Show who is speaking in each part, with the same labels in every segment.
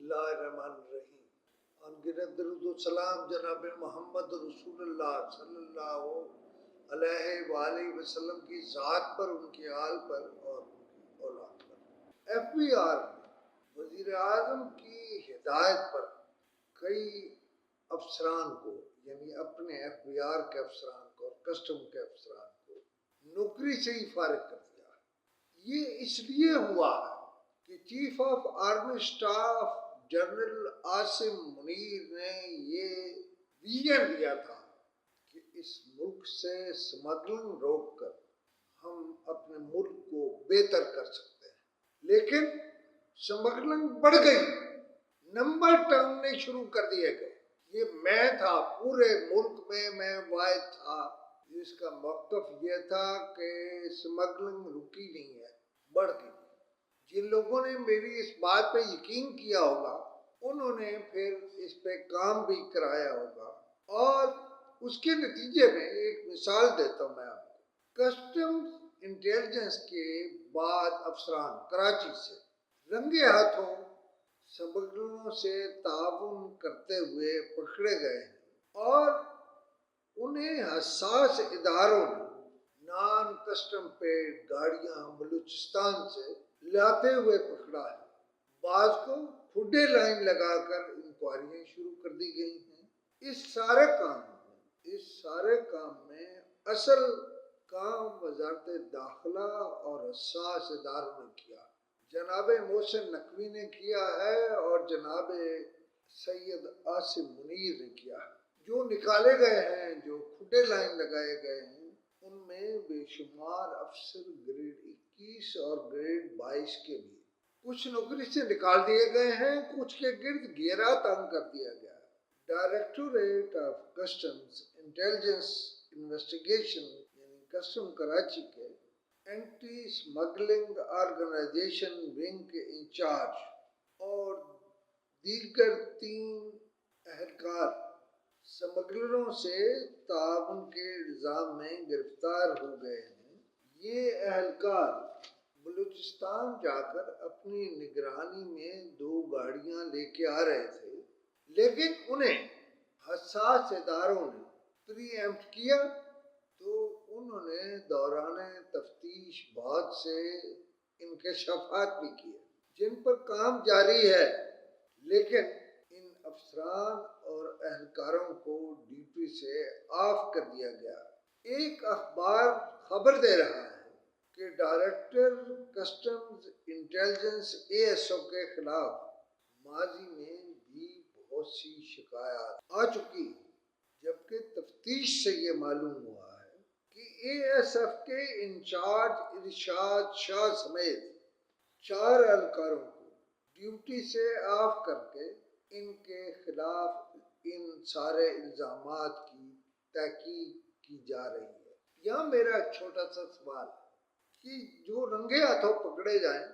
Speaker 1: बिस्मिल्लाहिर्रहमानिर्रहीम। अनगिनत दरूद व सलाम जनाब मोहम्मद रसूलुल्लाह सल्लल्लाहु अलैहि वसल्लम की ज़ात पर, उनके आल पर और उनकी औलाद पर। FBR ने वज़ीर आज़म की हिदायत पर कई अफसरान को, यानी अपने FBR के अफसरान को और कस्टम के अफसरान को नौकरी से ही फारिग कर दिया। ये इसलिए हुआ है कि chief of army staff general Asim Munir ने ये विजन दिया था कि इस मुल्क से स्मगलिंग रोककर हम अपने मुल्क को बेहतर कर सकते हैं। लेकिन स्मगलिंग बढ़ गई, नंबर टांगने शुरू कर दिए गए। ये मैं था, पूरे मुल्क में मैं वाहिद था जिसका मौक़िफ़ ये था कि स्मगलिंग रुकी नहीं है, बढ़ गई। जिन लोगों ने मेरी इस बात पे यकीन किया होगा उन्होंने फिर इस पे काम भी कराया होगा। और उसके नतीजे में एक मिसाल देता हूँ मैं आपको। कस्टम्स इंटेलिजेंस के बाद अफसरान कराची से रंगे हाथों स्मगलरों से ताउन करते हुए पकड़े गए हैं और उन्हें हसास इदारों ने नॉन कस्टम पेड गाड़ियां बलूचिस्तान से लाते हुए पकड़ा है। बाज को खुडे लाइन लगाकर इंक्वायरियां शुरू कर दी गई हैं। इस सारे काम में असल काम वजारत दाखिला और हसास इदारों ने किया। जनाब मोहसिन नकवी ने किया है और जनाब सैयद आसिम मुनीर ने किया है। जो निकाले गए हैं, जो खुडे लाइन लगाए गए हैं, उनमें बेशुमार अफसर ग्रेड 21 और ग्रेड 22 के भी कुछ नौकरी से निकाल दिए गए हैं, कुछ के गिर्द घेरा तंग कर दिया गया है। Directorate of customs intelligence investigation यानी कस्टम कराची के एंटी स्मगलिंग ऑर्गेनाइजेशन विंग के इंचार्ज और दीगर 3 अहलकार स्मगलरों से ताउन के इल्ज़ाम में गिरफ्तार हो गए हैं। ये अहलकार बलूचिस्तान जाकर अपनी निगरानी में 2 गाड़ियां लेके आ रहे थे, लेकिन उन्हें हसास इदारों ने प्रीएम्प्ट किया तो उन्होंने दौरान तफ्तीश बहुत से इंकशाफात भी किए जिन पर काम जारी है। लेकिन इन अफसरान और अहलकारों को ड्यूटी से ऑफ कर दिया गया। एक अखबार खबर दे रहा है कि डायरेक्टर कस्टम्स इंटेलिजेंस ASO के खिलाफ माजी में भी बहुत सी शिकायत आ चुकी, जबकि तफ्तीश से ये मालूम हुआ है कि ASF के इंचार्ज इरशाद शाह समेत 4 एहलकारों को ड्यूटी से ऑफ करके इनके खिलाफ इन सारे इल्ज़ामात की तहकीक की जा रही है। यहाँ मेरा छोटा सा सवाल कि जो रंगे हाथों पकड़े जाएं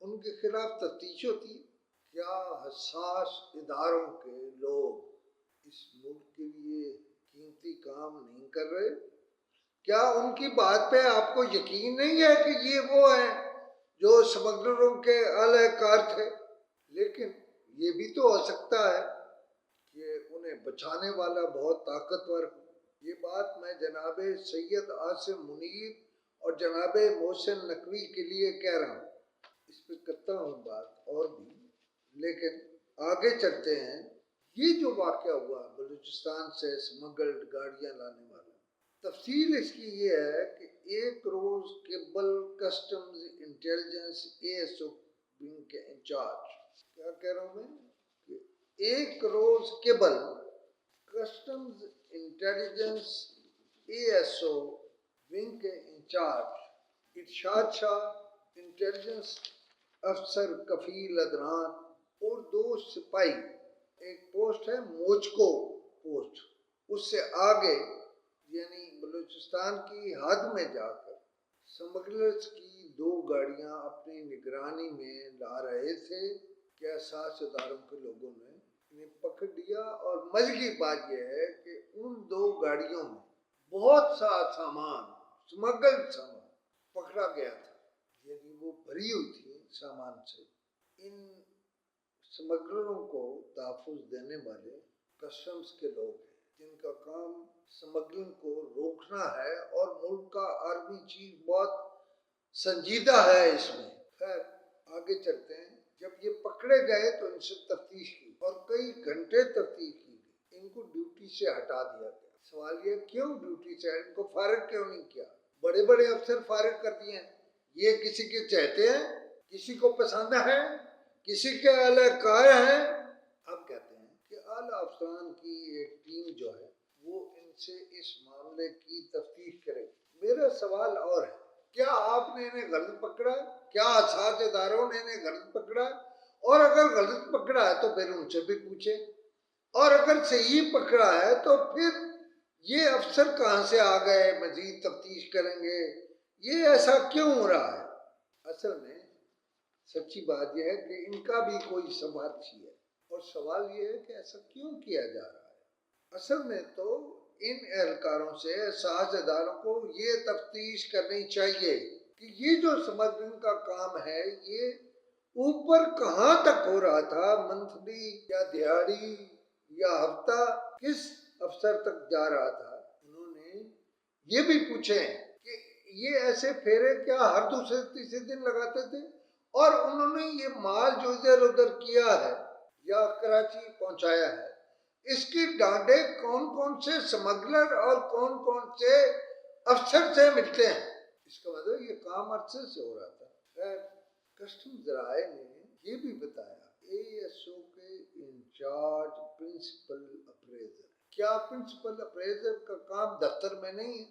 Speaker 1: उनके खिलाफ तफ्तीश होती, क्या हसास इदारों के लोग इस मुल्क के लिए कीमती काम नहीं कर रहे? क्या उनकी बात पे आपको यकीन नहीं है कि ये वो हैं जो स्मगलरों के अहलकार थे? लेकिन ये भी तो हो सकता है कि उन्हें बचाने वाला बहुत ताकतवर हो। ये बात मैं जनाब सैयद आसिम मुनीर और जनाब मोहसिन नकवी के लिए कह रहा हूँ। इस पर करता हूँ बात और भी, लेकिन आगे चलते हैं। ये जो वाक़या हुआ बलूचिस्तान से स्मगल्ड गाड़ियाँ लाने वाला, तफसील इसकी ये है कि एक रोज़ केबल कस्टम्स इंटेलिजेंस ASO विंग के इंचार्ज, क्या कह रहा हूँ मैं, कि एक रोज़ केबल कस्टम्स इंटेलिजेंस ASO विंग के इंचार्ज इरशाद शाह, इंटेलिजेंस अफसर कफील अदनान और 2 सिपाही, एक पोस्ट है मोचको पोस्ट, उससे आगे यानी बलूचिस्तान की हद में जाकर स्मगलर्स की 2 गाड़ियां अपनी निगरानी में ला रहे थे कि एहसास इदारों के लोगों ने इन्हें पकड़ लिया। और मजे की बात यह है कि उन 2 गाड़ियों में बहुत सा सामान, स्मगल्ड सामान पकड़ा गया था, यानी वो भरी हुई थी सामान से। इन स्मगलरों को तहफ़्फ़ुज़ देने वाले कस्टम्स के लोग हैं, जिनका काम स्मगलिंग को रोकना है, और मुल्क का आर्मी चीफ बहुत संजीदा है इसमें। खैर आगे चलते हैं। जब ये पकड़े गए तो इनसे तफ्तीश की और कई घंटे तफ्तीश की गई। इनको ड्यूटी से हटा दिया गया। सवाल ये, क्यों ड्यूटी से? इनको फारिग क्यों नहीं किया? बड़े बड़े अफसर फारिग कर दिए हैं। ये किसी के चाहते हैं, किसी को पसंद है, किसी के अलकार हैं। अब कहते हैं कि आला अफसरान की एक टीम जो है वो इनसे इस मामले की तफ्तीश करेगी। मेरा सवाल और है, क्या आपने इन्हें गलत पकड़ा? क्या असातिज़दारों ने इन्हें गलत पकड़ा? और अगर गलत पकड़ा है तो फिर उनसे भी पूछे, और अगर सही पकड़ा है तो फिर ये अफसर कहाँ से आ गए? मजीद तफ्तीश करेंगे। ये ऐसा क्यों हो रहा है? असल में सच्ची बात यह है कि इनका भी कोई समार्थी है, और सवाल ये है कि ऐसा क्यों किया जा रहा है। असल में तो इन एहलकारों से, साझेदारों को ये तफ्तीश करनी चाहिए कि ये जो स्मगलिंग का काम है ये ऊपर कहाँ तक हो रहा था, मंथली या दिहाड़ी या हफ्ता, किस अफसर तक जा रहा था। उन्होंने ये भी पूछे कि ये ऐसे फेरे क्या हर दूसरे तीसरे दिन लगाते थे, और उन्होंने ये माल जो इधर उधर किया है या कराची पहुंचाया है, इसकी डांडे कौन कौन से स्मगलर और कौन कौन से अफसर से मिलते हैं। इसका मतलब ये काम अरसे से हो रहा था। खैर कस्टम्स राय ने ये भी बताया, ASO के इंचार्ज प्रिंसिपल अप्रेजर। क्या प्रिंसिपल अप्रेजर का काम दफ्तर में नहीं है?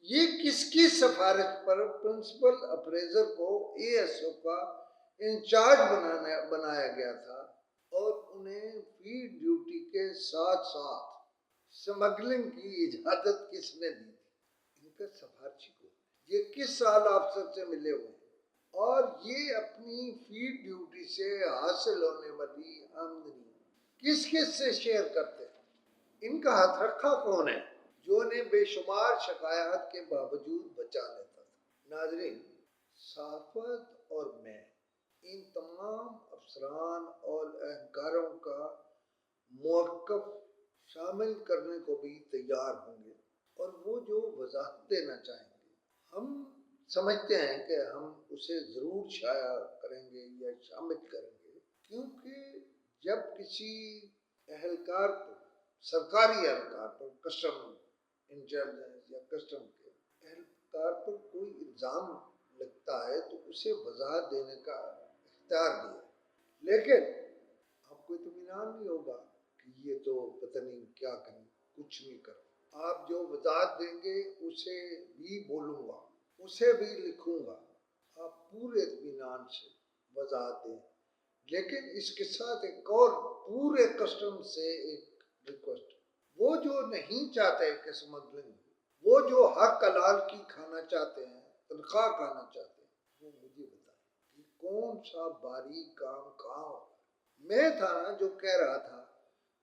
Speaker 1: ये किसकी सिफारिश पर प्रिंसिपल अप्रेजर को ASO का इंचार्ज बनाया गया था, और उन्हें फील्ड ड्यूटी के साथ साथ स्मगलिंग की इजाजत किसने दी थी? इनका सिफारिशी को ये किस साल अफसर से मिले हुए हैं, और ये अपनी फील्ड ड्यूटी से हासिल होने वाली आमदनी किस किस से शेयर करते हैं? इनका हथरखा कौन है जो उन्हें बेशुमार शिकायत के बावजूद बचा लेता था? नाज़रीन, सहाफ़त और मैं इन तमाम अफसरान और अहलकारों का मौक़िफ़ शामिल करने को भी तैयार होंगे, और वो जो वजाहत देना चाहेंगे हम समझते हैं कि हम उसे ज़रूर शाया करेंगे या शामिल करेंगे, क्योंकि जब किसी एहलकार को, सरकारी एहलकार पर, कस्टम इंटेलिजेंस या कस्टम के एहलकार पर कोई इल्ज़ाम लगता है तो उसे वजाहत देने का इख्तियार दिया। लेकिन आपको इत्मीनान नहीं होगा कि ये तो पता नहीं क्या करें, कुछ नहीं करें। आप जो वजाहत देंगे उसे भी बोलूँगा, उसे भी लिखूँगा। आप पूरे इत्मीनान से वजाहत दें। लेकिन इसके साथ एक और पूरे कस्टम से एक रिक्वेस्ट, वो जो नहीं चाहते कि स्मगलिंग, वो जो हक हलाल की खाना चाहते हैं, तनख्वाह खाना चाहते हैं, वो मुझे बताएं कि कौन सा बारीक काम कहाँ हो। मैं था ना जो कह रहा था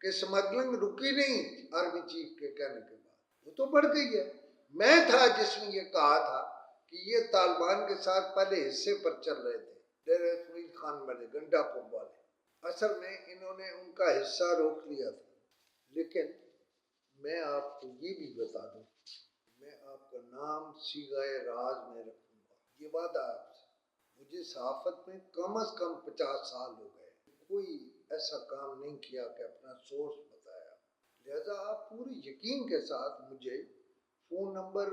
Speaker 1: कि स्मगलिंग रुकी नहीं आर्मी चीफ के कहने के बाद, वो तो बढ़ गई है। मैं था जिसने ये कहा था कि ये तालिबान के साथ पहले हिस्से पर चल रहे थे, डेरा इस्माइल खान वाले, गंडापुर वाले। असल में इन्होंने उनका हिस्सा रोक लिया था। लेकिन मैं आपको ये भी बता दूं, मैं आपका नाम सीगाए राज में रखूंगा, ये वादा आपसे। मुझे सहाफ़त में कम से कम 50 साल हो गए, कोई ऐसा काम नहीं किया कि अपना सोर्स बताया। लिहाजा आप पूरे यकीन के साथ मुझे फ़ोन नंबर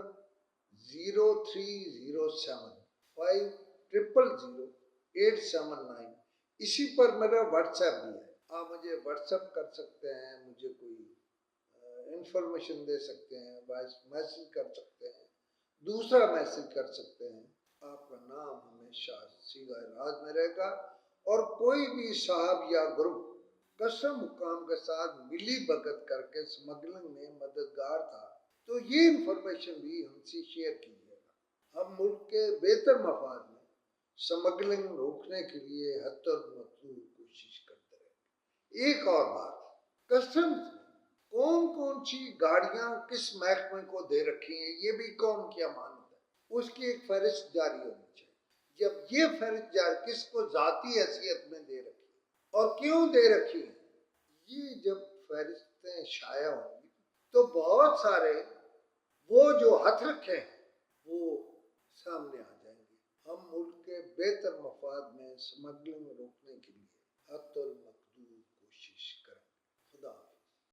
Speaker 1: 0307500879, इसी पर मेरा व्हाट्सएप भी है। आप मुझे व्हाट्सएप कर सकते हैं, मुझे कोई इंफॉर्मेशन दे सकते हैं, वॉइस मैसेज कर सकते हैं, दूसरा मैसेज कर सकते हैं। आपका नाम हमेशा सीधा राज में रहेगा, और कोई भी साहब या ग्रुप कस्टम हुकाम के साथ मिली भगत करके स्मगलिंग में मददगार था तो ये इंफॉर्मेशन भी हमसे शेयर कीजिएगा। हम मुल्क के बेहतर मफाद में स्मगलिंग रोकने के लिए हत्तुल कोशिश करते रहे। एक और बात, कस्टम्स कौन कौन सी गाड़ियां किस महकमे को दे रखी हैं, ये भी कौम की अमानत है, उसकी एक फहरिस्त जारी होनी चाहिए। जब ये फहरिस्त जारी किसको जाती हैसियत में दे रखी, और क्यों दे रखी हैं। ये जब फहरिस्तें शाया होंगी तो बहुत सारे वो जो हथ रखे हैं वो सामने आ जाएंगे। हम मुल्क के बेहतर मफाद में स्मगलिंग रोकने के लिए हद तक मकदूर कोशिश करें। खुदा